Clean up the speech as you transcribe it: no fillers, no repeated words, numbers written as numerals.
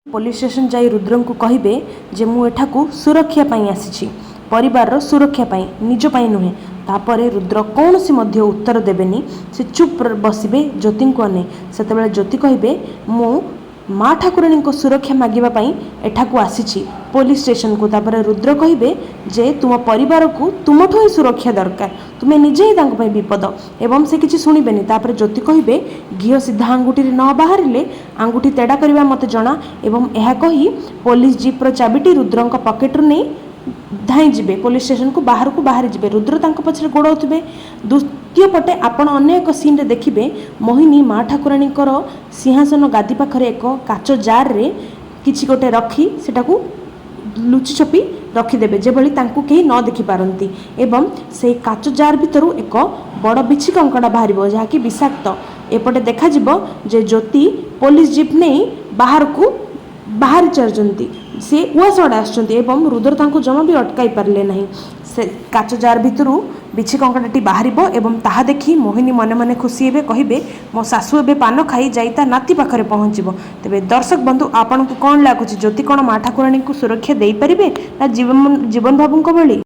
Police station जाई रुद्र को कहे जे मु एठाकू सुरक्षा पाई आसी परिवार सुरक्षा पाई निज पाई नुहे। तापर रुद्र कौन सी मध्य उत्तर देवेनी से चुप बसबे ज्योति को अने से ज्योति कहे मु माँ ठाकुराणी को सुरक्षा मागिबाई एठाकू आसी पुलिस स्टेशन को। तापर रुद्र कहे जे तुम परिवार को तुमठू ही सुरक्षा दरकार तुम्हें निजे ही विपद एवं से किसी शुणबेनि। तापर ज्योति कहे घीओ सीधा आंगुठी न बाहर आंगुठी तेड़ा करने मत जना एवं यह कही पुलिस जीप्र चाबिटी रुद्र पकेट्रु नहीं धाई जीवे पुलिस स्टेशन को बाहर जीवे। रुद्र पछरे गोड़ाउथिबे। द्वितीय पटे आपण अन्य एक सीन रे देखिबे मोहिनी माँ ठाकुराणी सिंहासन गादी पाखरे एक काच जार रे किछि गोटे रखी सेटाकू लुचि छपी रखिदेवे जेभली तांकू केही न देखि पारंती एवं से काच जार भितरु एक बड़ बिछि कंकड़ा बाहर जहाँकि विषाक्त। एपटे देखा जिवो जे ज्योति पुलिस जीप नहीं बाहर चलती से उआसड़ा आसुँच एवं रुद्र तांकू जमा भी अटकाई पारे ना। से काच जार भितरु बिछि कंकड़ाटी बाहर एवं ताहा देखी मोहिनी मने मने खुशी हे कहे मो सासू एवं पान खाई जाता नाती पाखरे पहुँचब। तेबे दर्शक बंधु आपन को कौन लगुच ज्योति कौन माँ ठाकुराणी को सुरक्षा दे पारे ना जीवन बाबू भली।